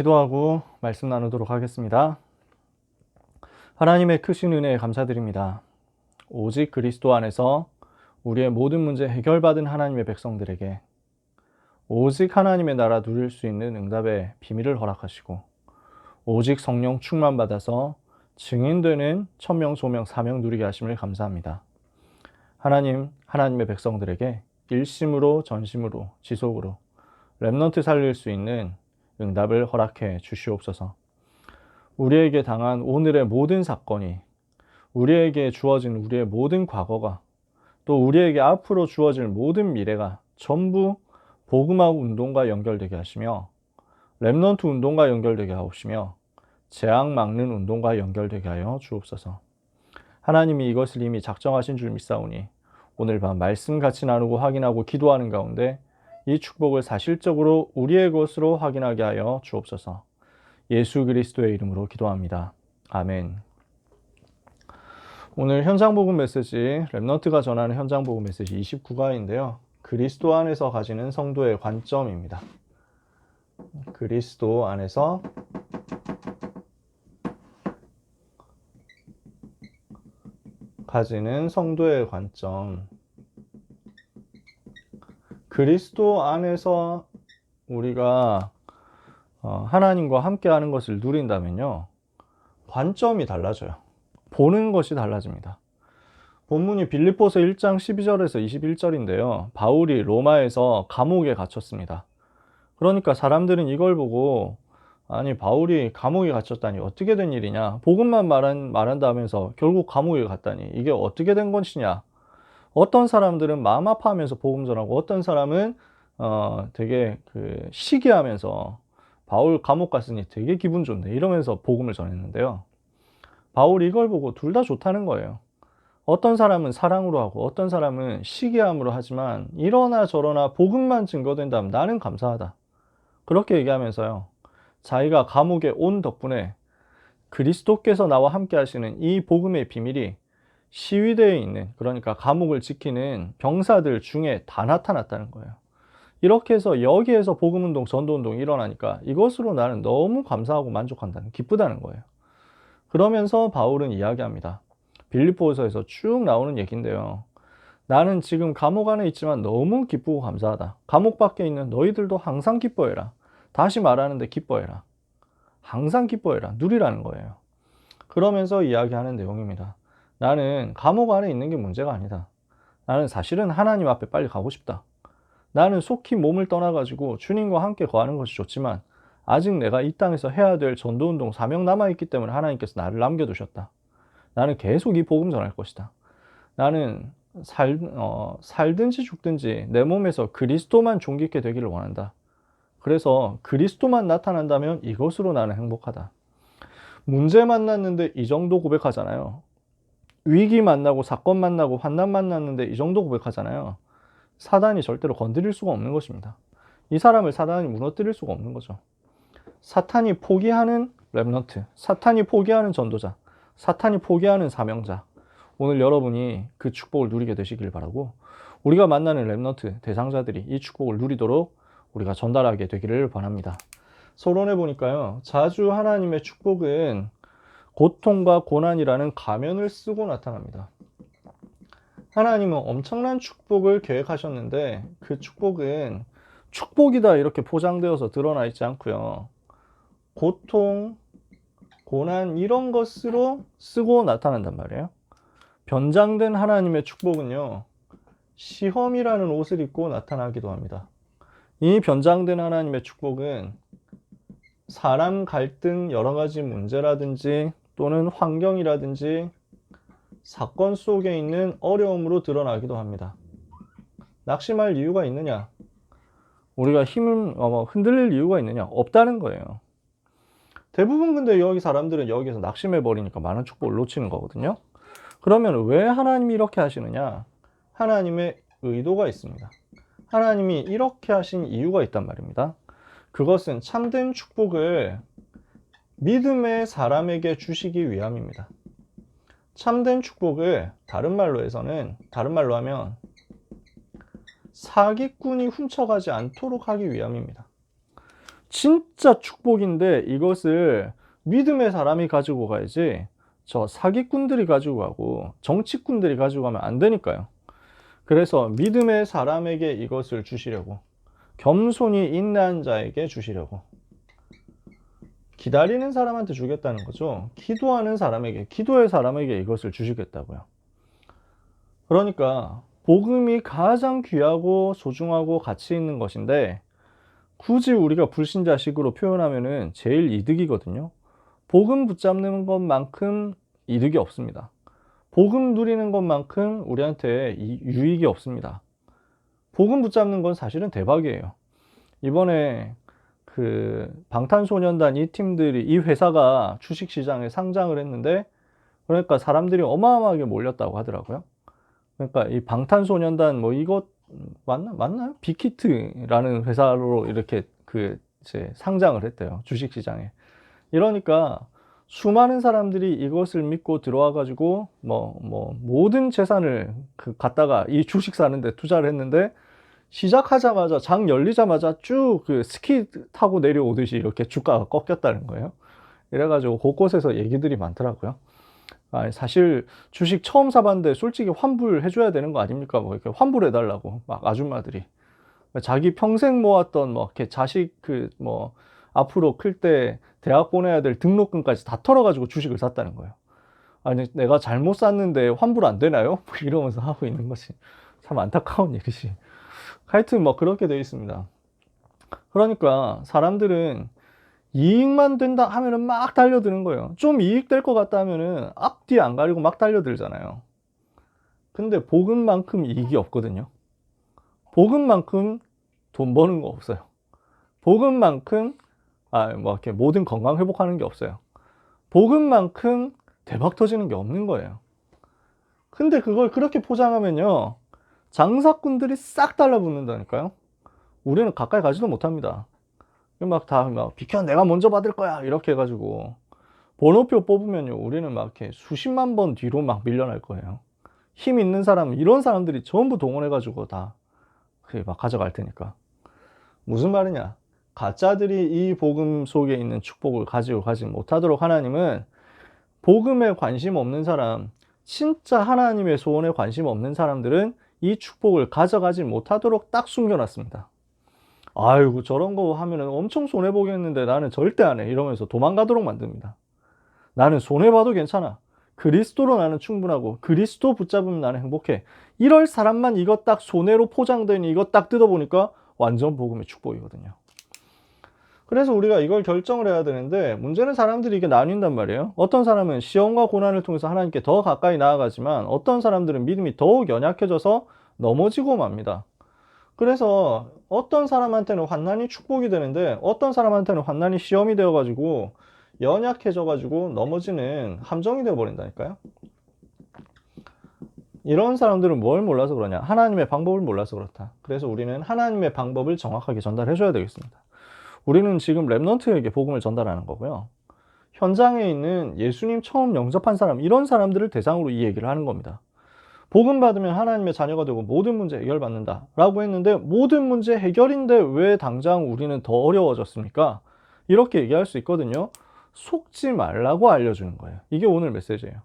기도하고 말씀 나누도록 하겠습니다. 하나님의 크신 은혜에 감사드립니다. 오직 그리스도 안에서 우리의 모든 문제 해결받은 하나님의 백성들에게 오직 하나님의 나라 누릴 수 있는 응답의 비밀을 허락하시고 오직 성령 충만받아서 증인되는 천명, 소명, 사명 누리게 하심을 감사합니다. 하나님의 백성들에게 일심으로, 전심으로, 지속으로 렘넌트 살릴 수 있는 응답을 허락해 주시옵소서. 우리에게 당한 오늘의 모든 사건이, 우리에게 주어진 우리의 모든 과거가, 또 우리에게 앞으로 주어질 모든 미래가 전부 복음화 운동과 연결되게 하시며 렘넌트 운동과 연결되게 하옵시며 재앙 막는 운동과 연결되게 하여 주옵소서. 하나님이 이것을 이미 작정하신 줄 믿사오니 오늘 밤 말씀 같이 나누고 확인하고 기도하는 가운데 이 축복을 사실적으로 우리의 것으로 확인하게 하여 주옵소서. 예수 그리스도의 이름으로 기도합니다. 아멘. 오늘 현장복음 메시지, 렘넌트가 전하는 현장복음 메시지 29가인데요. 그리스도 안에서 가지는 성도의 관점입니다. 그리스도 안에서 가지는 성도의 관점. 그리스도 안에서 우리가 하나님과 함께하는 것을 누린다면요, 관점이 달라져요. 보는 것이 달라집니다. 본문이 빌립보서 1장 12절에서 21절인데요. 바울이 로마에서 감옥에 갇혔습니다. 그러니까 사람들은 이걸 보고 아니 바울이 감옥에 갇혔다니 어떻게 된 일이냐, 복음만 말한다면서 결국 감옥에 갔다니 이게 어떻게 된 것이냐. 어떤 사람들은 마음 아파하면서 복음 전하고 어떤 사람은 되게 시기하면서 바울 감옥 갔으니 되게 기분 좋네 이러면서 복음을 전했는데요. 바울이 이걸 보고 둘 다 좋다는 거예요. 어떤 사람은 사랑으로 하고 어떤 사람은 시기함으로 하지만 이러나 저러나 복음만 증거된다면 나는 감사하다. 그렇게 얘기하면서요, 자기가 감옥에 온 덕분에 그리스도께서 나와 함께 하시는 이 복음의 비밀이 시위대에 있는, 그러니까 감옥을 지키는 병사들 중에 다 나타났다는 거예요. 이렇게 해서 여기에서 복음운동, 전도운동이 일어나니까 이것으로 나는 너무 감사하고 만족한다는, 기쁘다는 거예요. 그러면서 바울은 이야기합니다. 빌립보서에서 쭉 나오는 얘기인데요. 나는 지금 감옥 안에 있지만 너무 기쁘고 감사하다. 감옥 밖에 있는 너희들도 항상 기뻐해라. 다시 말하는데 기뻐해라. 항상 기뻐해라. 누리라는 거예요. 그러면서 이야기하는 내용입니다. 나는 감옥 안에 있는 게 문제가 아니다. 나는 사실은 하나님 앞에 빨리 가고 싶다. 나는 속히 몸을 떠나가지고 주님과 함께 거하는 것이 좋지만 아직 내가 이 땅에서 해야 될 전도운동 사명 남아있기 때문에 하나님께서 나를 남겨두셨다. 나는 계속 이 복음 전할 것이다. 나는 살든지 죽든지 내 몸에서 그리스도만 존귀케 되기를 원한다. 그래서 그리스도만 나타난다면 이것으로 나는 행복하다. 문제 만났는데 이 정도 고백하잖아요. 위기 만나고 사건 만나고 환난 만났는데 이 정도 고백하잖아요. 사단이 절대로 건드릴 수가 없는 것입니다. 이 사람을 사단이 무너뜨릴 수가 없는 거죠. 사탄이 포기하는 렘넌트, 사탄이 포기하는 전도자, 사탄이 포기하는 사명자, 오늘 여러분이 그 축복을 누리게 되시길 바라고, 우리가 만나는 렘넌트 대상자들이 이 축복을 누리도록 우리가 전달하게 되기를 바랍니다. 서론에 보니까요, 자주 하나님의 축복은 고통과 고난이라는 가면을 쓰고 나타납니다. 하나님은 엄청난 축복을 계획하셨는데 그 축복은 축복이다 이렇게 포장되어서 드러나 있지 않고요, 고통, 고난 이런 것으로 쓰고 나타난단 말이에요. 변장된 하나님의 축복은요, 시험이라는 옷을 입고 나타나기도 합니다. 이 변장된 하나님의 축복은 사람 갈등, 여러 가지 문제라든지 또는 환경이라든지 사건 속에 있는 어려움으로 드러나기도 합니다. 낙심할 이유가 있느냐? 우리가 흔들릴 이유가 있느냐? 없다는 거예요. 대부분 근데 여기 사람들은 여기서 낙심해 버리니까 많은 축복을 놓치는 거거든요. 그러면 왜 하나님이 이렇게 하시느냐? 하나님의 의도가 있습니다. 하나님이 이렇게 하신 이유가 있단 말입니다. 그것은 참된 축복을 믿음의 사람에게 주시기 위함입니다. 참된 축복을 다른 말로 하면 사기꾼이 훔쳐가지 않도록 하기 위함입니다. 진짜 축복인데 이것을 믿음의 사람이 가지고 가야지 저 사기꾼들이 가지고 가고 정치꾼들이 가지고 가면 안 되니까요. 그래서 믿음의 사람에게 이것을 주시려고, 겸손히 인내한 자에게 주시려고, 기다리는 사람한테 주겠다는 거죠. 기도하는 사람에게, 기도의 사람에게 이것을 주시겠다고요. 그러니까 복음이 가장 귀하고 소중하고 가치 있는 것인데 굳이 우리가 불신자식으로 표현하면은 제일 이득이거든요. 복음 붙잡는 것만큼 이득이 없습니다. 복음 누리는 것만큼 우리한테 유익이 없습니다. 복음 붙잡는 건 사실은 대박이에요. 이번에 그 방탄소년단 이 팀들이, 이 회사가 주식시장에 상장을 했는데, 그러니까 사람들이 어마어마하게 몰렸다고 하더라고요. 그러니까 이 방탄소년단 뭐 이것 맞나요? 빅히트라는 회사로 이렇게 이제 상장을 했대요, 주식시장에. 이러니까 수많은 사람들이 이것을 믿고 들어와 가지고 모든 재산을 갖다가 이 주식 사는데 투자를 했는데, 시작하자마자 장 열리자마자 쭉 스키 타고 내려오듯이 이렇게 주가가 꺾였다는 거예요. 이래가지고 곳곳에서 얘기들이 많더라고요. 사실 주식 처음 사봤는데 솔직히 환불해줘야 되는 거 아닙니까? 뭐 이렇게 환불해달라고 막 아줌마들이 자기 평생 모았던 이렇게 자식 앞으로 클 때 대학 보내야 될 등록금까지 다 털어가지고 주식을 샀다는 거예요. 아니 내가 잘못 샀는데 환불 안 되나요? 이러면서 하고 있는 것이 참 안타까운 일이지. 하여튼 그렇게 되어 있습니다. 그러니까 사람들은 이익만 된다 하면은 막 달려드는 거예요. 좀 이익 될 것 같다 하면은 앞뒤 안 가리고 막 달려들잖아요. 근데 복음만큼 이익이 없거든요. 복음만큼 돈 버는 거 없어요. 복음만큼 이렇게 모든 건강 회복하는 게 없어요. 복음만큼 대박 터지는 게 없는 거예요. 근데 그걸 그렇게 포장하면요, 장사꾼들이 싹 달라붙는다니까요. 우리는 가까이 가지도 못합니다. 비켜, 내가 먼저 받을 거야 이렇게 해가지고 번호표 뽑으면요, 우리는 이렇게 수십만 번 뒤로 밀려날 거예요. 힘 있는 사람, 이런 사람들이 전부 동원해가지고 다 가져갈 테니까. 무슨 말이냐, 가짜들이 이 복음 속에 있는 축복을 가지고 가지 못하도록 하나님은 복음에 관심 없는 사람, 진짜 하나님의 소원에 관심 없는 사람들은 이 축복을 가져가지 못하도록 딱 숨겨놨습니다. 아이고 저런 거 하면은 엄청 손해보겠는데 나는 절대 안 해 이러면서 도망가도록 만듭니다. 나는 손해봐도 괜찮아, 그리스도로 나는 충분하고 그리스도 붙잡으면 나는 행복해, 이럴 사람만 이거 딱 손해로 포장된 이거 딱 뜯어보니까 완전 복음의 축복이거든요. 그래서 우리가 이걸 결정을 해야 되는데, 문제는 사람들이 이게 나뉜단 말이에요. 어떤 사람은 시험과 고난을 통해서 하나님께 더 가까이 나아가지만 어떤 사람들은 믿음이 더욱 연약해져서 넘어지고 맙니다. 그래서 어떤 사람한테는 환난이 축복이 되는데 어떤 사람한테는 환난이 시험이 되어가지고 연약해져가지고 넘어지는 함정이 되어버린다니까요. 이런 사람들은 뭘 몰라서 그러냐? 하나님의 방법을 몰라서 그렇다. 그래서 우리는 하나님의 방법을 정확하게 전달해 줘야 되겠습니다. 우리는 지금 렘넌트에게 복음을 전달하는 거고요, 현장에 있는 예수님 처음 영접한 사람, 이런 사람들을 대상으로 이 얘기를 하는 겁니다. 복음 받으면 하나님의 자녀가 되고 모든 문제 해결받는다 라고 했는데, 모든 문제 해결인데 왜 당장 우리는 더 어려워졌습니까? 이렇게 얘기할 수 있거든요. 속지 말라고 알려주는 거예요. 이게 오늘 메시지예요.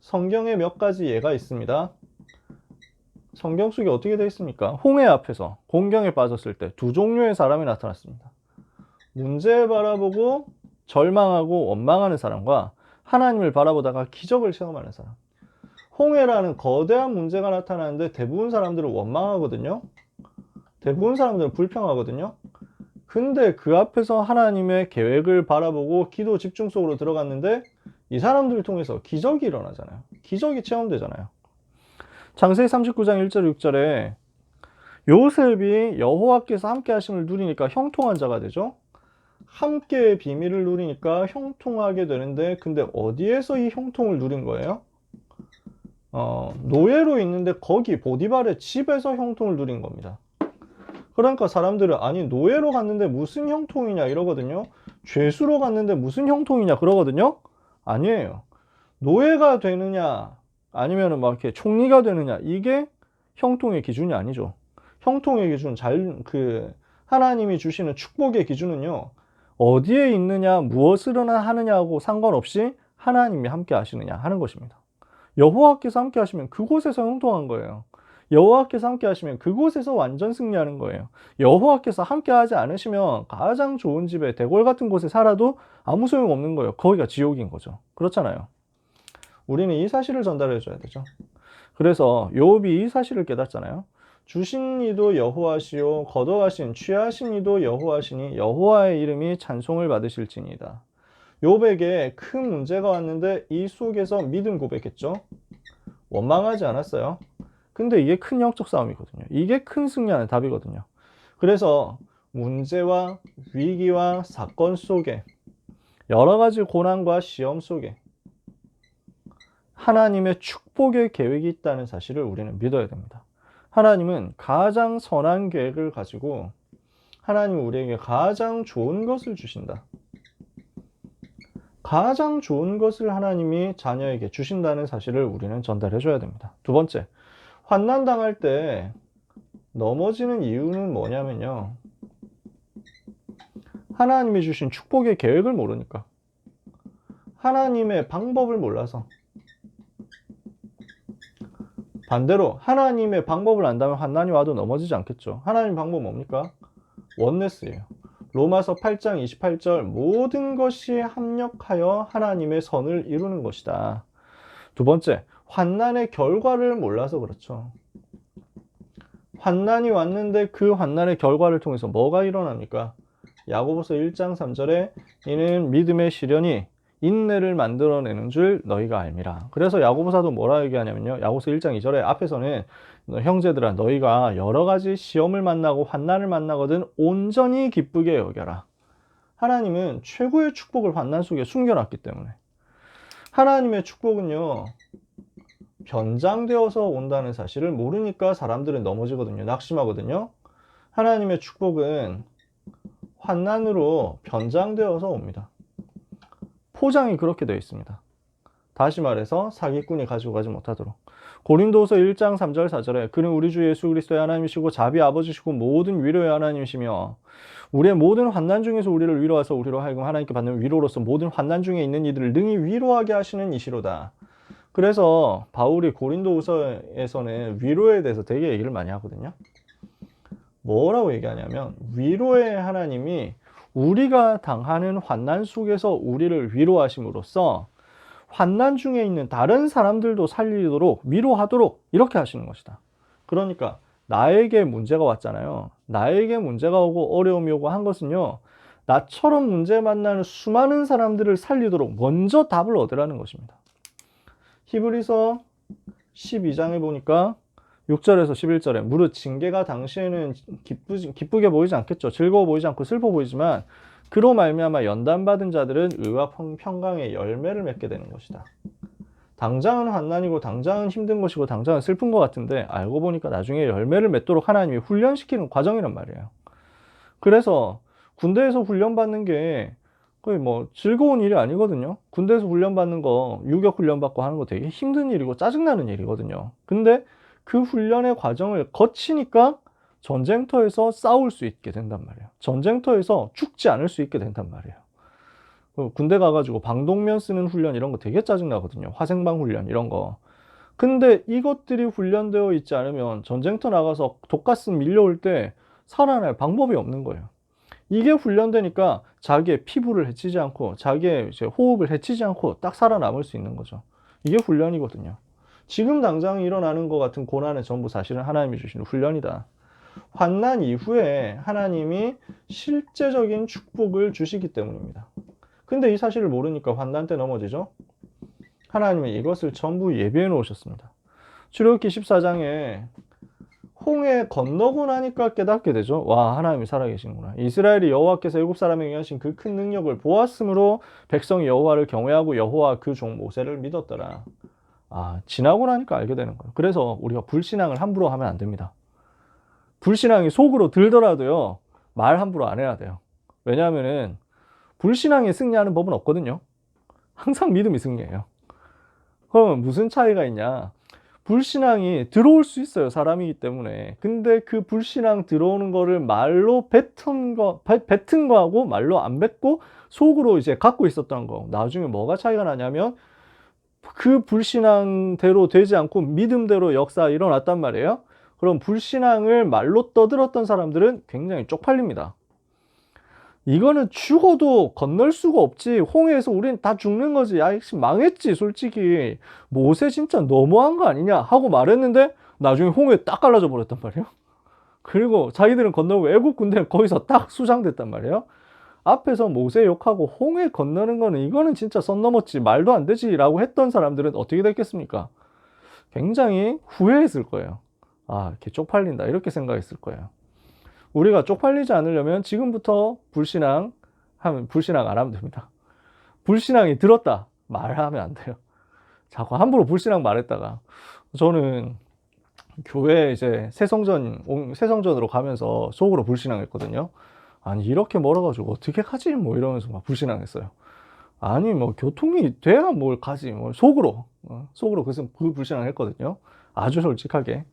성경에 몇 가지 예가 있습니다. 성경 속에 어떻게 되어 있습니까? 홍해 앞에서 공경에 빠졌을 때 두 종류의 사람이 나타났습니다. 문제 바라보고 절망하고 원망하는 사람과 하나님을 바라보다가 기적을 체험하는 사람. 홍해라는 거대한 문제가 나타나는데 대부분 사람들은 원망하거든요. 대부분 사람들은 불평하거든요. 근데 그 앞에서 하나님의 계획을 바라보고 기도 집중 속으로 들어갔는데 이 사람들을 통해서 기적이 일어나잖아요. 기적이 체험되잖아요. 창세기 39장 1절 6절에 요셉이 여호와께서 함께 하심을 누리니까 형통한 자가 되죠. 함께의 비밀을 누리니까 형통하게 되는데, 근데 어디에서 이 형통을 누린 거예요? 노예로 있는데 거기 보디발의 집에서 형통을 누린 겁니다. 그러니까 사람들은 아니 노예로 갔는데 무슨 형통이냐 이러거든요. 죄수로 갔는데 무슨 형통이냐 그러거든요. 아니에요. 노예가 되느냐 아니면 이렇게 총리가 되느냐, 이게 형통의 기준이 아니죠. 형통의 기준, 하나님이 주시는 축복의 기준은요, 어디에 있느냐, 무엇을 하느냐하고 상관없이 하나님이 함께 하시느냐 하는 것입니다. 여호와께서 함께 하시면 그곳에서 형통한 거예요. 여호와께서 함께 하시면 그곳에서 완전 승리하는 거예요. 여호와께서 함께 하지 않으시면 가장 좋은 집에 대궐 같은 곳에 살아도 아무 소용 없는 거예요. 거기가 지옥인 거죠. 그렇잖아요. 우리는 이 사실을 전달해 줘야 되죠. 그래서 욥이 이 사실을 깨닫잖아요. 주신 이도 여호와시요 걷어가신 취하신 이도 여호와시니 여호와의 이름이 찬송을 받으실지니이다. 욥에게 큰 문제가 왔는데 이 속에서 믿음 고백했죠. 원망하지 않았어요. 근데 이게 큰 영적 싸움이거든요. 이게 큰 승리하는 답이거든요. 그래서 문제와 위기와 사건 속에 여러 가지 고난과 시험 속에 하나님의 축복의 계획이 있다는 사실을 우리는 믿어야 됩니다. 하나님은 가장 선한 계획을 가지고 하나님은 우리에게 가장 좋은 것을 주신다. 가장 좋은 것을 하나님이 자녀에게 주신다는 사실을 우리는 전달해 줘야 됩니다. 두 번째, 환난 당할 때 넘어지는 이유는 뭐냐면요. 하나님이 주신 축복의 계획을 모르니까. 하나님의 방법을 몰라서. 반대로 하나님의 방법을 안다면 환난이 와도 넘어지지 않겠죠. 하나님 방법 뭡니까? 원네스예요. 로마서 8장 28절 모든 것이 합력하여 하나님의 선을 이루는 것이다. 두 번째, 환난의 결과를 몰라서 그렇죠. 환난이 왔는데 그 환난의 결과를 통해서 뭐가 일어납니까? 야고보서 1장 3절에 이는 믿음의 시련이 인내를 만들어내는 줄 너희가 알미라. 그래서 야고보사도 뭐라 얘기하냐면요. 야고보서 1장 2절에 앞에서는 형제들아 너희가 여러 가지 시험을 만나고 환난을 만나거든 온전히 기쁘게 여겨라. 하나님은 최고의 축복을 환난 속에 숨겨놨기 때문에. 하나님의 축복은요. 변장되어서 온다는 사실을 모르니까 사람들은 넘어지거든요. 낙심하거든요. 하나님의 축복은 환난으로 변장되어서 옵니다. 포장이 그렇게 되어 있습니다. 다시 말해서 사기꾼이 가지고 가지 못하도록. 고린도서 1장 3절 4절에 그는 우리 주 예수 그리스도의 하나님이시고 자비 아버지시고 모든 위로의 하나님이시며 우리의 모든 환난 중에서 우리를 위로하사 우리로 하여금 하나님께 받는 위로로서 모든 환난 중에 있는 이들을 능히 위로하게 하시는 이시로다. 그래서 바울이 고린도후서에서는 위로에 대해서 되게 얘기를 많이 하거든요. 뭐라고 얘기하냐면 위로의 하나님이 우리가 당하는 환난 속에서 우리를 위로하심으로써 환난 중에 있는 다른 사람들도 살리도록 위로하도록 이렇게 하시는 것이다. 그러니까 나에게 문제가 왔잖아요. 나에게 문제가 오고 어려움이 오고 한 것은요. 나처럼 문제 만나는 수많은 사람들을 살리도록 먼저 답을 얻으라는 것입니다. 히브리서 12장에 보니까 6절에서 11절에 무릇 징계가 당시에는 기쁘게 보이지 않겠죠. 즐거워 보이지 않고 슬퍼 보이지만 그로 말미암아 연단받은 자들은 의와 평강의 열매를 맺게 되는 것이다. 당장은 환난이고 당장은 힘든 것이고 당장은 슬픈 것 같은데 알고 보니까 나중에 열매를 맺도록 하나님이 훈련시키는 과정이란 말이에요. 그래서 군대에서 훈련받는 게 거의 뭐 즐거운 일이 아니거든요. 군대에서 훈련받는 거 유격 훈련받고 하는 거 되게 힘든 일이고 짜증나는 일이거든요. 근데 그 훈련의 과정을 거치니까 전쟁터에서 싸울 수 있게 된단 말이에요. 전쟁터에서 죽지 않을 수 있게 된단 말이에요. 군대 가가지고 방독면 쓰는 훈련 이런 거 되게 짜증나거든요. 화생방 훈련 이런 거. 근데 이것들이 훈련되어 있지 않으면 전쟁터 나가서 독가스 밀려올 때 살아날 방법이 없는 거예요. 이게 훈련되니까 자기의 피부를 해치지 않고 자기의 이제 호흡을 해치지 않고 딱 살아남을 수 있는 거죠. 이게 훈련이거든요. 지금 당장 일어나는 것 같은 고난은 전부 사실은 하나님이 주시는 훈련이다. 환난 이후에 하나님이 실제적인 축복을 주시기 때문입니다. 근데 이 사실을 모르니까 환난 때 넘어지죠. 하나님은 이것을 전부 예비해 놓으셨습니다. 출애굽기 14장에 홍해 건너고 나니까 깨닫게 되죠. 와, 하나님이 살아계시는구나. 이스라엘이 여호와께서 애굽 사람에게 하신 그 큰 능력을 보았으므로 백성이 여호와를 경외하고 여호와 그 종 모세를 믿었더라. 아, 지나고 나니까 알게 되는 거예요. 그래서 우리가 불신앙을 함부로 하면 안 됩니다. 불신앙이 속으로 들더라도요, 말 함부로 안 해야 돼요. 왜냐하면은 불신앙이 승리하는 법은 없거든요. 항상 믿음이 승리해요. 그러면 무슨 차이가 있냐? 불신앙이 들어올 수 있어요. 사람이기 때문에. 근데 그 불신앙 들어오는 거를 말로 뱉은 거하고 말로 안 뱉고 속으로 이제 갖고 있었던 거. 나중에 뭐가 차이가 나냐면 그 불신앙대로 되지 않고 믿음대로 역사 일어났단 말이에요. 그럼 불신앙을 말로 떠들었던 사람들은 굉장히 쪽팔립니다. 이거는 죽어도 건널 수가 없지. 홍해에서 우린 다 죽는 거지. 야, 망했지, 솔직히. 모세 진짜 너무한 거 아니냐 하고 말했는데 나중에 홍해에 딱 갈라져 버렸단 말이에요. 그리고 자기들은 건너고 애국 군대는 거기서 딱 수장됐단 말이에요. 앞에서 모세 욕하고 홍해 건너는 거는 이거는 진짜 선 넘었지, 말도 안 되지 라고 했던 사람들은 어떻게 됐겠습니까? 굉장히 후회했을 거예요. 아, 이렇게 쪽팔린다 이렇게 생각했을 거예요. 우리가 쪽팔리지 않으려면 지금부터 불신앙 안 하면 됩니다. 불신앙이 들었다 말하면 안 돼요. 자꾸 함부로 불신앙 말했다가, 저는 교회 이제 새성전으로 가면서 속으로 불신앙했거든요. 아니 이렇게 멀어가지고 어떻게 가지 뭐 이러면서 막 불신앙했어요. 아니 뭐 교통이 돼야 뭘 가지 뭐 속으로 그래서 불신앙했거든요. 아주 솔직하게.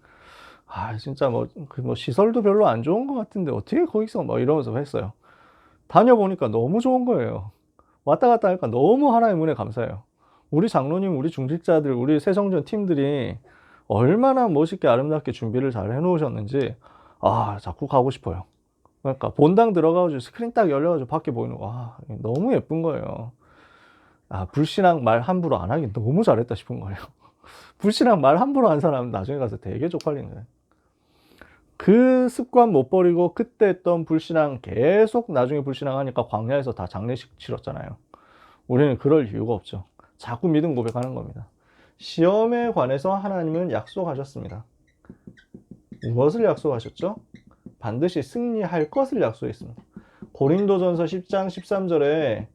아 진짜 뭐 시설도 별로 안 좋은 것 같은데 어떻게 거기서 뭐 이러면서 했어요. 다녀보니까 너무 좋은 거예요. 왔다 갔다 하니까 너무 하나님의 은혜 감사해요. 우리 장로님, 우리 중직자들, 우리 새성전 팀들이 얼마나 멋있게 아름답게 준비를 잘 해놓으셨는지 아 자꾸 가고 싶어요. 그러니까 본당 들어가가지고 스크린 딱 열려가지고 밖에 보이는 거, 아 너무 예쁜 거예요. 아 불신앙 말 함부로 안 하긴 너무 잘했다 싶은 거예요. 불신앙 말 함부로 한 사람은 나중에 가서 되게 쪽팔리는 거예요. 그 습관 못 버리고 그때 했던 불신앙 계속 나중에 불신앙하니까 광야에서 다 장례식 치렀잖아요. 우리는 그럴 이유가 없죠. 자꾸 믿음 고백하는 겁니다. 시험에 관해서 하나님은 약속하셨습니다. 무엇을 약속하셨죠? 반드시 승리할 것을 약속했습니다. 고린도전서 10장 13절에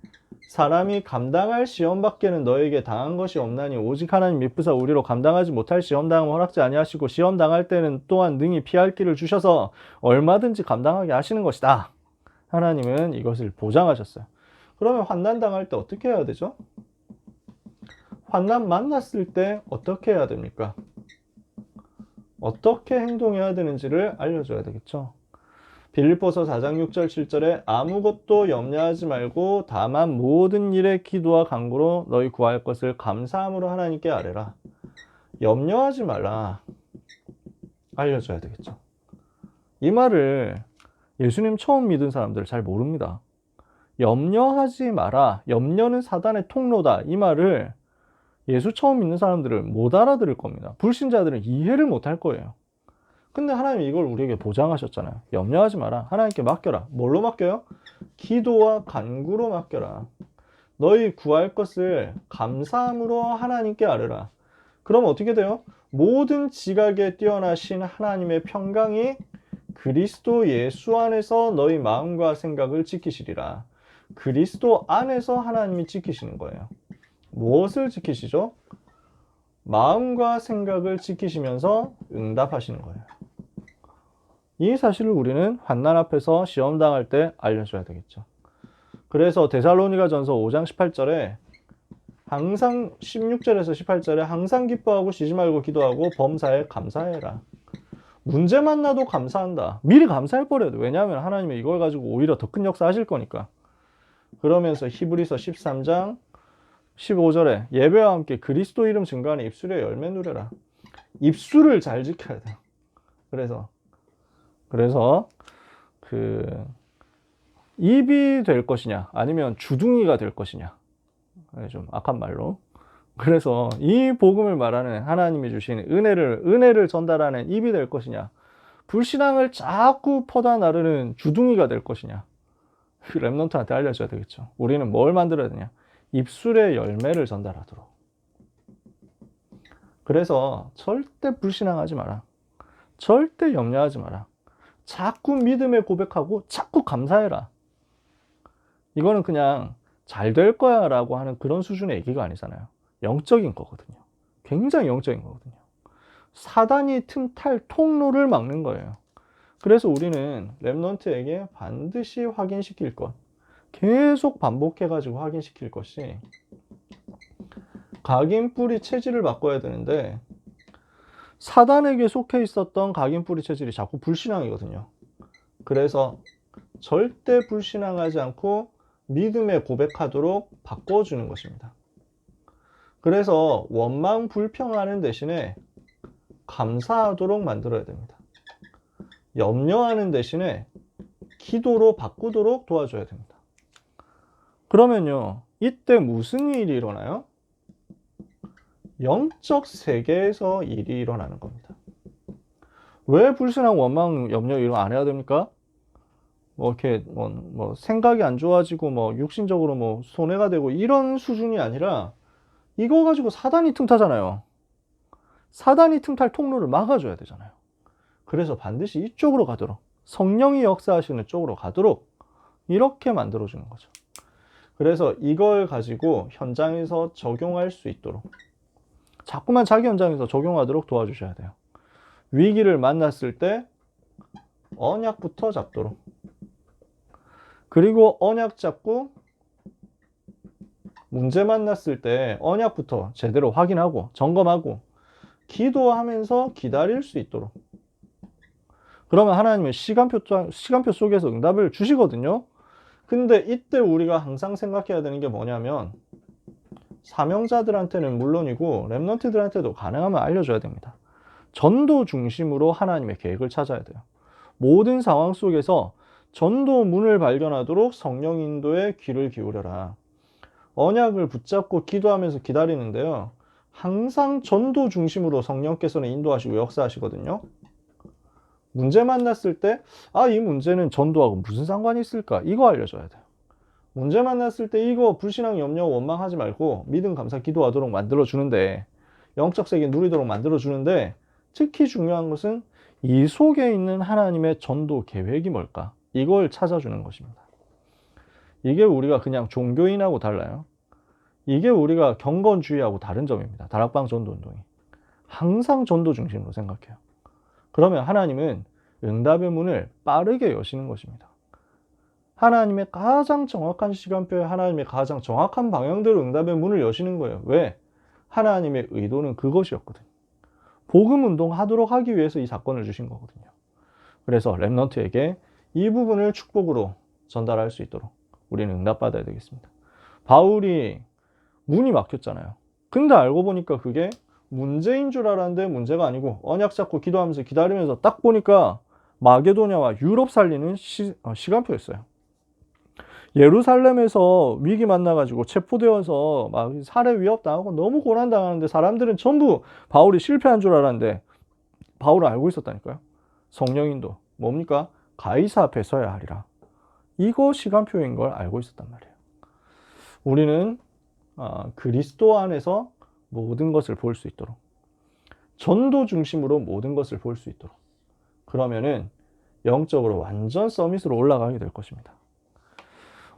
사람이 감당할 시험밖에는 너에게 당한 것이 없나니 오직 하나님 미쁘사 우리로 감당하지 못할 시험당함을 허락지 아니하시고 시험당할 때는 또한 능히 피할 길을 주셔서 얼마든지 감당하게 하시는 것이다. 하나님은 이것을 보장하셨어요. 그러면 환난 당할 때 어떻게 해야 되죠? 환난 만났을 때 어떻게 해야 됩니까? 어떻게 행동해야 되는지를 알려줘야 되겠죠. 빌립보서 4장 6절 7절에 아무것도 염려하지 말고 다만 모든 일에 기도와 간구로 너희 구할 것을 감사함으로 하나님께 아뢰라. 염려하지 말라 알려줘야 되겠죠. 이 말을 예수님 처음 믿은 사람들 잘 모릅니다. 염려하지 마라, 염려는 사단의 통로다, 이 말을 예수 처음 믿는 사람들은 못 알아들을 겁니다. 불신자들은 이해를 못 할 거예요. 근데 하나님이 이걸 우리에게 보장하셨잖아요. 염려하지 마라. 하나님께 맡겨라. 뭘로 맡겨요? 기도와 간구로 맡겨라. 너희 구할 것을 감사함으로 하나님께 아뢰라. 그러면 어떻게 돼요? 모든 지각에 뛰어나신 하나님의 평강이 그리스도 예수 안에서 너희 마음과 생각을 지키시리라. 그리스도 안에서 하나님이 지키시는 거예요. 무엇을 지키시죠? 마음과 생각을 지키시면서 응답하시는 거예요. 이 사실을 우리는 환난 앞에서 시험 당할 때 알려줘야 되겠죠. 그래서 데살로니가전서 5장 18절에 항상 16절에서 18절에 항상 기뻐하고 쉬지 말고 기도하고 범사에 감사해라. 문제 만나도 감사한다. 미리 감사할 뻔해도. 왜냐하면 하나님이 이걸 가지고 오히려 더 큰 역사 하실 거니까. 그러면서 히브리서 13장 15절에 예배와 함께 그리스도 이름 증거하는 입술에 열매 누려라. 입술을 잘 지켜야 돼요. 그래서 입이 될 것이냐 아니면 주둥이가 될 것이냐, 좀 악한 말로. 그래서 이 복음을 말하는 하나님이 주신 은혜를 전달하는 입이 될 것이냐, 불신앙을 자꾸 퍼다 나르는 주둥이가 될 것이냐, 랩넌트한테 알려줘야 되겠죠. 우리는 뭘 만들어야 되냐? 입술의 열매를 전달하도록. 그래서 절대 불신앙하지 마라. 절대 염려하지 마라. 자꾸 믿음에 고백하고 자꾸 감사해라. 이거는 그냥 잘 될 거야 라고 하는 그런 수준의 얘기가 아니잖아요. 영적인 거거든요. 굉장히 영적인 거거든요. 사단이 틈탈 통로를 막는 거예요. 그래서 우리는 랩넌트에게 반드시 확인시킬 것, 계속 반복해가지고 확인시킬 것이, 각인 뿌리 체질을 바꿔야 되는데 사단에게 속해 있었던 각인 뿌리 체질이 자꾸 불신앙이거든요. 그래서 절대 불신앙하지 않고 믿음에 고백하도록 바꿔주는 것입니다. 그래서 원망 불평하는 대신에 감사하도록 만들어야 됩니다. 염려하는 대신에 기도로 바꾸도록 도와줘야 됩니다. 그러면요, 이때 무슨 일이 일어나요? 영적 세계에서 일이 일어나는 겁니다. 왜 불신앙, 원망, 염려 이런 거 안 해야 됩니까? 이렇게 생각이 안 좋아지고 육신적으로 손해가 되고 이런 수준이 아니라 이거 가지고 사단이 틈타잖아요. 사단이 틈탈 통로를 막아줘야 되잖아요. 그래서 반드시 이쪽으로 가도록, 성령이 역사하시는 쪽으로 가도록 이렇게 만들어주는 거죠. 그래서 이걸 가지고 현장에서 적용할 수 있도록 자꾸만 자기 현장에서 적용하도록 도와주셔야 돼요. 위기를 만났을 때 언약부터 잡도록, 그리고 언약 잡고 문제 만났을 때 언약부터 제대로 확인하고 점검하고 기도하면서 기다릴 수 있도록. 그러면 하나님은 시간표 속에서 응답을 주시거든요. 근데 이때 우리가 항상 생각해야 되는 게 뭐냐면 사명자들한테는 물론이고 렘넌트들한테도 가능하면 알려줘야 됩니다. 전도 중심으로 하나님의 계획을 찾아야 돼요. 모든 상황 속에서 전도문을 발견하도록 성령 인도에 귀를 기울여라. 언약을 붙잡고 기도하면서 기다리는데요, 항상 전도 중심으로 성령께서는 인도하시고 역사하시거든요. 문제 만났을 때 이 문제는 전도하고 무슨 상관이 있을까? 이거 알려줘야 돼요. 문제 만났을 때 이거 불신앙, 염려, 원망하지 말고 믿음, 감사, 기도하도록 만들어주는데, 영적 세계 누리도록 만들어주는데, 특히 중요한 것은 이 속에 있는 하나님의 전도 계획이 뭘까? 이걸 찾아주는 것입니다. 이게 우리가 그냥 종교인하고 달라요. 이게 우리가 경건주의하고 다른 점입니다. 다락방 전도운동이. 항상 전도 중심으로 생각해요. 그러면 하나님은 응답의 문을 빠르게 여시는 것입니다. 하나님의 가장 정확한 시간표에 하나님의 가장 정확한 방향대로 응답의 문을 여시는 거예요. 왜? 하나님의 의도는 그것이었거든요. 복음 운동하도록 하기 위해서 이 사건을 주신 거거든요. 그래서 렘넌트에게 이 부분을 축복으로 전달할 수 있도록 우리는 응답받아야 되겠습니다. 바울이 문이 막혔잖아요. 근데 알고 보니까 그게 문제인 줄 알았는데 문제가 아니고 언약 잡고 기도하면서 기다리면서 딱 보니까 마게도냐와 유럽 살리는 시간표였어요. 예루살렘에서 위기 만나가지고 체포되어서 막 살해 위협 당하고 너무 고난 당하는데 사람들은 전부 바울이 실패한 줄 알았는데 바울은 알고 있었다니까요. 성령인도 뭡니까? 가이사 앞에 서야 하리라. 이거 시간표인 걸 알고 있었단 말이에요. 우리는 그리스도 안에서 모든 것을 볼 수 있도록, 전도 중심으로 모든 것을 볼 수 있도록, 그러면은 영적으로 완전 서밋으로 올라가게 될 것입니다.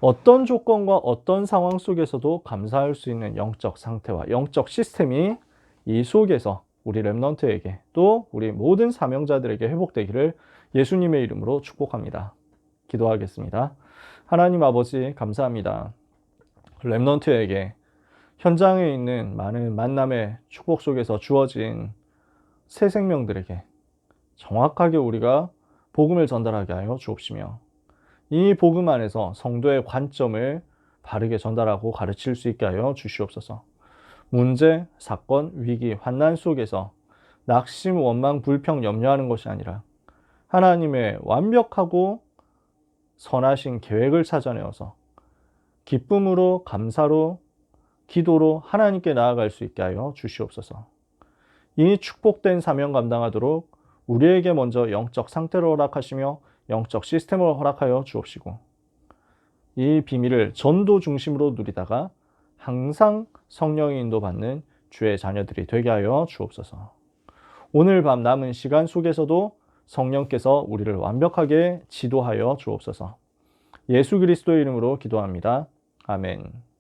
어떤 조건과 어떤 상황 속에서도 감사할 수 있는 영적 상태와 영적 시스템이 이 속에서 우리 렘넌트에게 또 우리 모든 사명자들에게 회복되기를 예수님의 이름으로 축복합니다. 기도하겠습니다. 하나님 아버지 감사합니다. 렘넌트에게 현장에 있는 많은 만남의 축복 속에서 주어진 새 생명들에게 정확하게 우리가 복음을 전달하게 하여 주옵시며, 이 복음 안에서 성도의 관점을 바르게 전달하고 가르칠 수 있게 하여 주시옵소서. 문제, 사건, 위기, 환난 속에서 낙심, 원망, 불평, 염려하는 것이 아니라 하나님의 완벽하고 선하신 계획을 찾아내어서 기쁨으로, 감사로, 기도로 하나님께 나아갈 수 있게 하여 주시옵소서. 이 축복된 사명 감당하도록 우리에게 먼저 영적 상태를 허락하시며 영적 시스템을 허락하여 주옵시고, 이 비밀을 전도 중심으로 누리다가 항상 성령의 인도받는 주의 자녀들이 되게 하여 주옵소서. 오늘 밤 남은 시간 속에서도 성령께서 우리를 완벽하게 지도하여 주옵소서. 예수 그리스도의 이름으로 기도합니다. 아멘.